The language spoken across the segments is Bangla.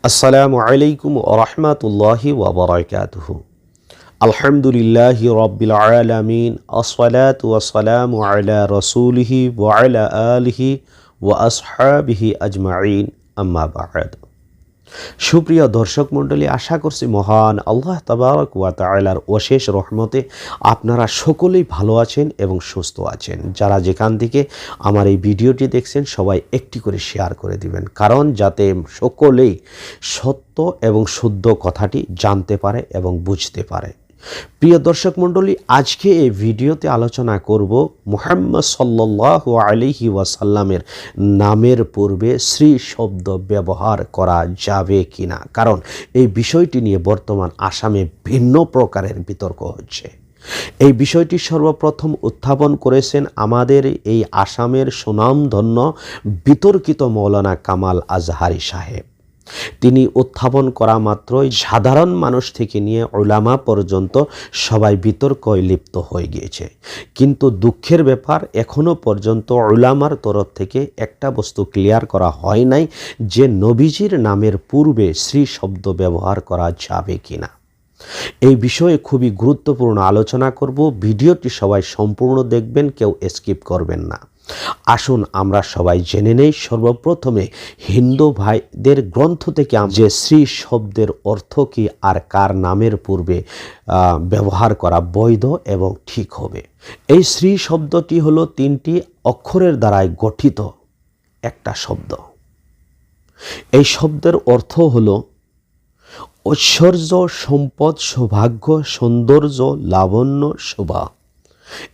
আসসালামু আলাইকুম ওয়া রাহমাতুল্লাহি ওয়া বারাকাতুহু। আলহামদুলিল্লাহি রাব্বিল আলামিন, আসসালাতু ওয়াসসালামু আলা রাসূলিহি ওয়া আলা আলিহি ওয়া আসহাবিহি আজমাইন, আম্মা বা'দ। সুপ্রিয় দর্শক মণ্ডলী, আশা করছি মহান আল্লাহ তাবারক ওয়া তাআলার অশেষ রহমতে আপনারা সকলেই ভালো আছেন এবং সুস্থ আছেন। যারা যেখান থেকে আমার এই ভিডিওটি দেখছেন সবাই একটি করে শেয়ার করে দিবেন, কারণ যাতে সকলেই সত্য এবং শুদ্ধ কথাটি জানতে পারে এবং বুঝতে পারে। প্রিয় দর্শক মণ্ডলী, আজকে এই ভিডিওতে আলোচনা করব মুহাম্মদ সাল্লাল্লাহু আলাইহি ওয়াসাল্লামের নামের পূর্বে শ্রী শব্দ ব্যবহার করা যাবে কিনা, কারণ এই বিষয়টি নিয়ে বর্তমান আসামে ভিন্ন প্রকারের বিতর্ক হচ্ছে। এই বিষয়টি সর্বপ্রথম উত্থাপন করেছেন আমাদের এই আসামের সুনামধন্য বিতর্কিত মৌলানা কামাল আজহারি সাহেব। তিনি উত্থাপন করা মাত্রই সাধারণ মানুষ থেকে নিয়ে উলামা পর্যন্ত সবাই বিতর্কয় লিপ্ত হয়ে গিয়েছে। কিন্তু দুঃখের ব্যাপার, এখনও পর্যন্ত উলামার তরফ থেকে একটা বস্তু ক্লিয়ার করা হয় নাই যে নবীজির নামের পূর্বে শ্রী শব্দ ব্যবহার করা যাবে কিনা। এই বিষয়ে খুবই গুরুত্বপূর্ণ আলোচনা করব। ভিডিওটি সবাই সম্পূর্ণ দেখবেন, কেউ স্কিপ করবেন না। আসুন আমরা সবাই জেনে নেই সর্বপ্রথমে হিন্দু ভাইদের গ্রন্থ থেকে যে শ্রী শব্দের অর্থ কি আর কার নামের পূর্বে ব্যবহার করা বৈধ এবং ঠিক হবে। এই শ্রী শব্দটি হলো 3টি অক্ষরের দ্বারাই গঠিত একটা শব্দ। এই শব্দের অর্থ হলো ঐশ্বর্য, সম্পদ, সৌভাগ্য, সৌন্দর্য, লাবণ্য, শোভা।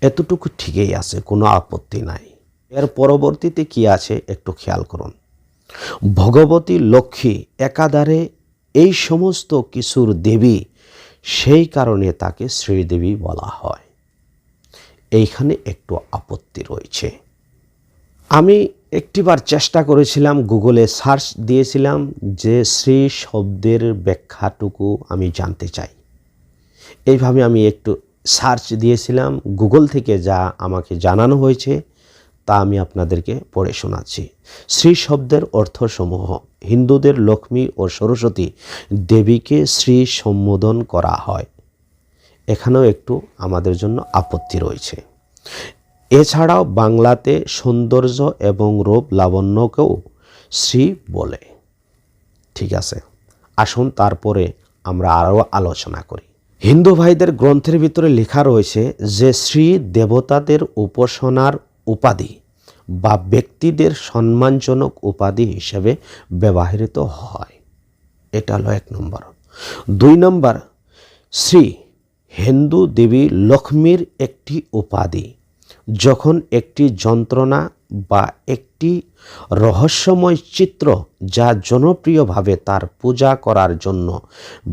এতটুকু ঠিকই আছে, কোনো আপত্তি নাই। এর পরবর্তীতে কি আছে একটু খেয়াল করুন। ভগবতী, লক্ষ্মী, একাধারে এই সমস্ত কিছুর দেবী, সেই কারণে তাকে শ্রীদেবী বলা হয়। এইখানে একটু আপত্তি রয়েছে। আমি একটিবার চেষ্টা করেছিলাম, গুগলে সার্চ দিয়েছিলাম যে শ্রী শব্দের ব্যাখ্যাটুকু আমি জানতে চাই। এইভাবে আমি একটু সার্চ দিয়েছিলাম, গুগল থেকে যা আমাকে জানানো হয়েছে তা আমি আপনাদেরকে পড়ে শোনাচ্ছি। শ্রী শব্দের অর্থসমূহ: হিন্দুদের লক্ষ্মী ও সরস্বতী দেবীকে শ্রী সম্বোধন করা হয়। এখানেও একটু আমাদের জন্য আপত্তি রয়েছে। এছাড়াও বাংলাতে সৌন্দর্য এবং রূপ লাবণ্যকেও শ্রী বলে। ঠিক আছে, আসুন তারপরে আমরা আরও আলোচনা করি। হিন্দু ভাইদের গ্রন্থের ভিতরে লেখা রয়েছে যে শ্রী দেবতাদের উপাসনার উপাধি বা ব্যক্তিদের সম্মানজনক উপাধি হিসেবে ব্যবহৃত হয়। এটা হলো 1 নম্বর। 2 নম্বর, শ্রী হিন্দু দেবী লক্ষ্মীর একটি উপাধি। যখন একটি যন্ত্রণা বা একটি রহস্যময় চিত্র যা জনপ্রিয়ভাবে তার পূজা করার জন্য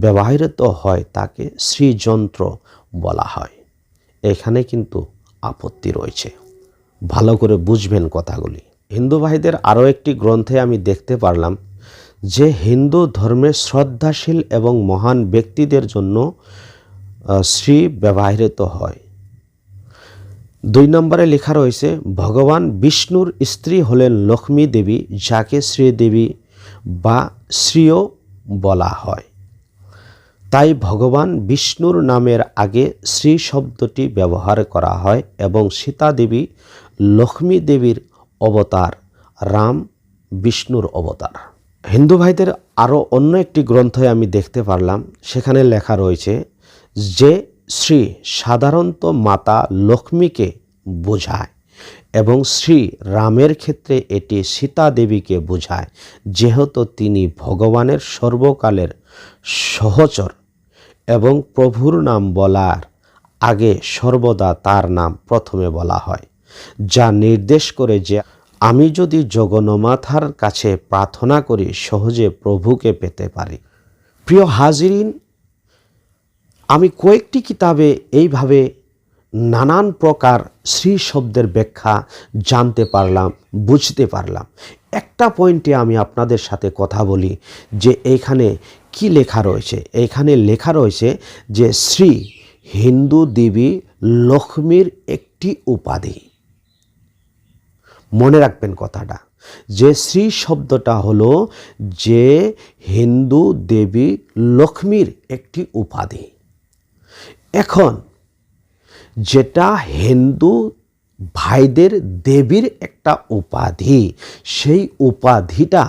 ব্যবহৃত হয় তাকে শ্রীযন্ত্র বলা হয়। এখানে কিন্তু আপত্তি রয়েছে, ভালো করে বুঝবেন কথাগুলি। হিন্দু ভাইদের আরও একটি গ্রন্থে আমি দেখতে পারলাম যে হিন্দু ধর্মে শ্রদ্ধাশীল এবং মহান ব্যক্তিদের জন্য শ্রী ব্যবহৃত হয়। 2 নম্বরে লেখা রয়েছে ভগবান বিষ্ণুর স্ত্রী হলেন লক্ষ্মী দেবী, যাকে শ্রীদেবী বা শ্রীও বলা হয়। তাই ভগবান বিষ্ণুর নামের আগে শ্রী শব্দটি ব্যবহার করা হয় এবং সীতা দেবী লক্ষ্মী দেবীর অবতার, রাম বিষ্ণুর অবতার। হিন্দু ভাইদের আরও অন্য একটি গ্রন্থে আমি দেখতে পারলাম, সেখানে লেখা রয়েছে যে শ্রী সাধারণত মাতা লক্ষ্মীকে বোঝায় এবং শ্রী রামের ক্ষেত্রে এটি সীতা দেবীকে বোঝায়, যেহেতু তিনি ভগবানের সর্বকালের সহচর এবং প্রভুর নাম বলার আগে সর্বদা তার নাম প্রথমে বলা হয়, যা নির্দেশ করে যে আমি যদি জগন্নাথের কাছে প্রার্থনা করি সহজে প্রভুকে পেতে পারি। প্রিয় হাজিরিন, আমি কয়েকটি কিতাবে এইভাবে নানান প্রকার শ্রী শব্দের ব্যাখ্যা জানতে পারলাম, বুঝতে পারলাম। একটা পয়েন্টে আমি আপনাদের সাথে কথা বলি যে এইখানে কি লেখা রয়েছে। এইখানে লেখা রয়েছে যে শ্রী হিন্দু দেবী লক্ষ্মীর একটি উপাধি। মনে রাখবেন কথাটা। যে শ্রী শব্দটা হলো যে হিন্দু দেবী লক্ষ্মীর একটি উপাধি। এখন যেটা হিন্দু ভাইদের দেবীর একটা উপাধি, সেই উপাধিটা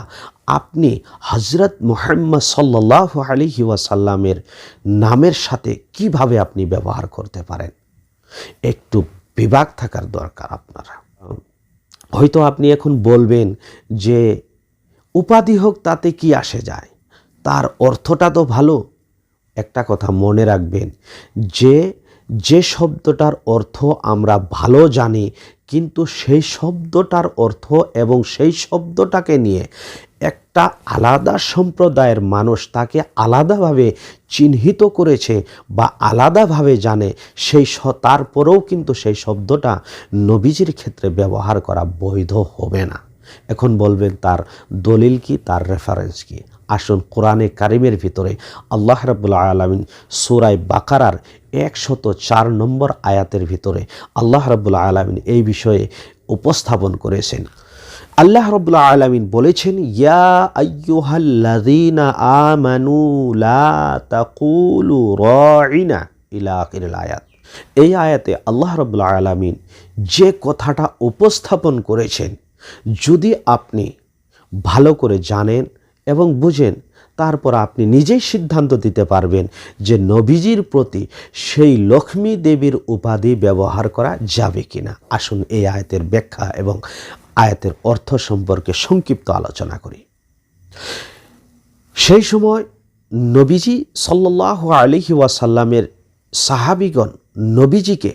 আপনি হজরত মুহাম্মদ সাল্লাল্লাহু আলাইহি ওয়াসাল্লামের নামের সাথে কিভাবে আপনি ব্যবহার করতে পারেন, একটু বিভাগ থাকার দরকার আপনারা। হয়তো আপনি এখন বলবেন যে উপাধি হোক তাতে কি আসে যায়, তার অর্থটা তো ভালো। একটা কথা মনে রাখবেন যে শব্দটার অর্থ আমরা ভালো জানি, কিন্তু সেই শব্দটার অর্থ এবং সেই শব্দটাকে নিয়ে একটা আলাদা সম্প্রদায়ের মানুষ তাকে আলাদাভাবে চিহ্নিত করেছে বা আলাদাভাবে জানে, তারপরেও কিন্তু সেই শব্দটা নবীজির ক্ষেত্রে ব্যবহার করা বৈধ হবে না। এখন বলবেন তার দলিল কি, তার রেফারেন্স কি? আসুন কোরআনে কারিমের ভিতরে আল্লাহ রাব্বুল আলামিন সূরা বাকারার 104 নম্বর আয়াতের ভিতরে আল্লাহ রাব্বুল আলামিন এই বিষয়ে উপস্থাপন করেছেন। আল্লাহ রাব্বুল আলামিন বলেছেন, ইয়া আইয়ুহাল্লাযীনা আমানু লা তাকুলু রাঈনা ইলা আখিরিল আয়াত। এই আয়াতে আল্লাহ রাব্বুল আলামিন যে কথাটা উপস্থাপন করেছেন, যদি আপনি ভালো করে জানেন এবং বুঝেন, তারপর আপনি নিজেই সিদ্ধান্ত দিতে পারবেন যে নবীজির প্রতি সেই লক্ষ্মী দেবীর উপাধি ব্যবহার করা যাবে কিনা। আসুন এই আয়াতের ব্যাখ্যা এবং আয়াতের অর্থ সম্পর্কে সংক্ষিপ্ত আলোচনা করি। সেই সময় নবীজি সাল্লাল্লাহু আলাইহি ওয়াসাল্লামের সাহাবীগণ নবীজিকে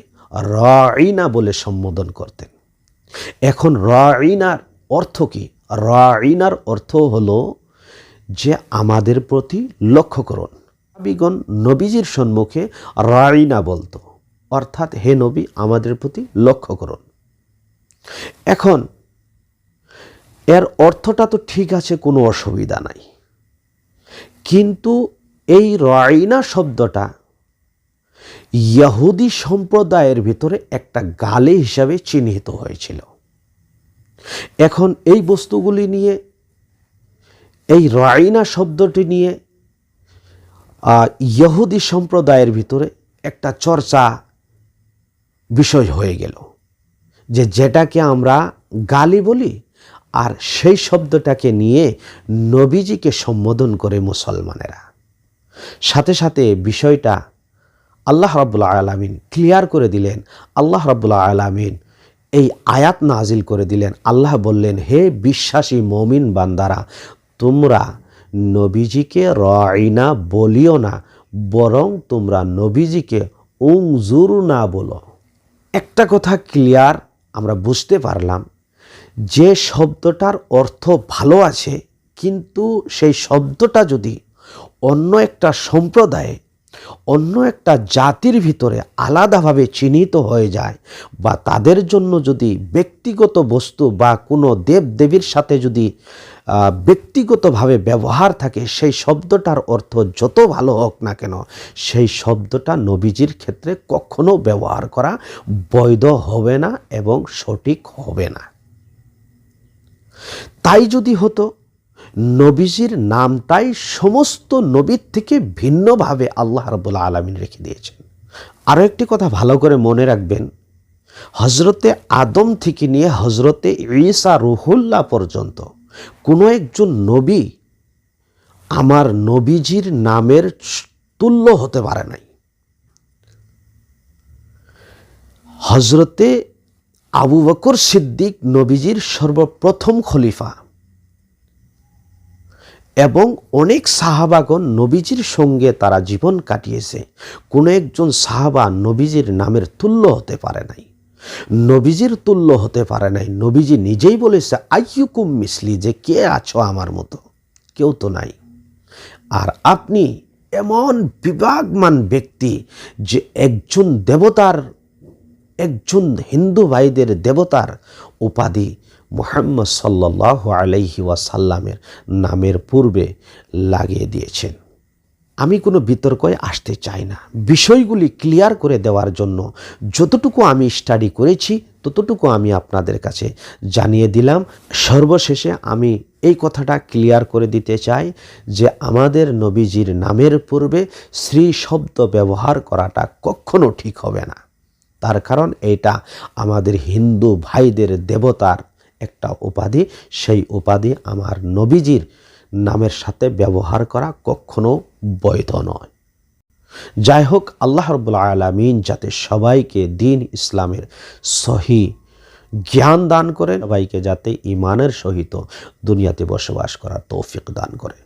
রাঈনা বলে সম্বোধন করতেন। এখন রাঈনার অর্থ কি? রাঈনার অর্থ হলো যে আমাদের প্রতি লক্ষ্য করুন। সাহাবীগণ নবীজির সম্মুখে রাঈনা বলতো, অর্থাৎ হে নবী আমাদের প্রতি লক্ষ্য করুন। এখন এর অর্থটা তো ঠিক আছে, কোনো অসুবিধা নাই, কিন্তু এই রাঈনা শব্দটা ইহুদি সম্প্রদায়ের ভিতরে একটা গালি হিসাবে চিহ্নিত হয়েছিল। এখন এই বস্তুগুলি নিয়ে, এই রাঈনা শব্দটি নিয়ে ইহুদি সম্প্রদায়ের ভিতরে একটা চর্চা বিষয় হয়ে গেল, যেটাকে আমরা গালি বলি, আর সেই শব্দটাকে নিয়ে নবীজিকে সম্বোধন করে মুসলমানেরা। সাথে সাথে বিষয়টা আল্লাহ রাব্বুল আলামিন ক্লিয়ার করে দিলেন। আল্লাহ রাব্বুল আলামিন এই আয়াত নাজিল করে দিলেন। আল্লাহ বললেন, হে বিশ্বাসী মুমিন বান্দারা, তোমরা নবীজিকে রাঈনা বলিও না, বরং তোমরা নবীজিকে উনজুরনা বলো। একটা কথা ক্লিয়ার আমরা বুঝতে পারলাম, যে শব্দটার অর্থ ভালো আছে, কিন্তু সেই শব্দটা যদি অন্য একটা সম্প্রদায়ে, অন্য একটা জাতির ভিতরে আলাদাভাবে চিহ্নিত হয়ে যায়, বা তাদের জন্য যদি ব্যক্তিগত বস্তু বা কোনো দেবদেবীর সাথে যদি ব্যক্তিগতভাবে ব্যবহার থাকে, সেই শব্দটার অর্থ যত ভালো হোক না কেন, সেই শব্দটা নবীজির ক্ষেত্রে কখনো ব্যবহার করা বৈধ হবে না এবং সঠিক হবে না। তাই যদি হতো, নবীজির নামটাই সমস্ত নবীর থেকে ভিন্নভাবে আল্লাহ রাব্বুল আলামিন রেখে দিয়েছেন। আরও একটি কথা ভালো করে মনে রাখবেন, হজরতে আদম থেকে নিয়ে হজরতে ঈসা রুহুল্লাহ পর্যন্ত কোনো একজন নবী আমার নবীজির নামের তুল্য হতে পারে নাই। হজরতে আবু বকর সিদ্দিক নবীজির সর্বপ্রথম খলিফা, এবং অনেক সাহাবাগণ নবীজির সঙ্গে তারা জীবন কাটিয়েছে, কোনো একজন সাহাবা নবীজির নামের তুল্য হতে পারে নাই, নবীজির তুল্য হতে পারে নাই। নবীজি নিজেই বলেছে, আইয়ুকুম মিসলি, যে কে আছো আমার মতো? কেউ তো নাই। আর আপনি এমন বিভাগমান ব্যক্তি যে একজন দেবতার, একজন হিন্দু ভাইদের দেবতার উপাধি মুহাম্মদ সাল্লাল্লাহু আলাইহি ওয়াসাল্লামের নামের পূর্বে লাগিয়ে দিয়েছেন। আমি কোনো বিতর্কয়ে আসতে চাই না। বিষয়গুলি ক্লিয়ার করে দেওয়ার জন্য যতটুকু আমি স্টাডি করেছি ততটুকু আমি আপনাদের কাছে জানিয়ে দিলাম। সর্বশেষে আমি এই কথাটা ক্লিয়ার করে দিতে চাই যে আমাদের নবীজির নামের পূর্বে শ্রী শব্দ ব্যবহার করাটা কখনো ঠিক হবে না। তার কারণ এটা আমাদের হিন্দু ভাইদের দেবতার একটা উপাধি। সেই উপাধি আমার নবীজির নামের সাথে ব্যবহার করা কখনো বৈধ নয়। যাই হোক, আল্লাহ রাব্বুল আলামিন যাতে সবাইকে দ্বীন ইসলামের সহি জ্ঞান দান করেন, সবাইকে যাতে ঈমানের সহিত দুনিয়াতে বসবাস করার তৌফিক দান করে।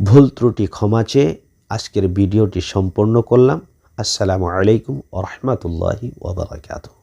ভুল ত্রুটি ক্ষমা চেয়ে আজকের ভিডিওটি সম্পন্ন করলাম। আসসালামু আলাইকুম ওয়া রাহমাতুল্লাহি ওয়া বারাকাতুহু।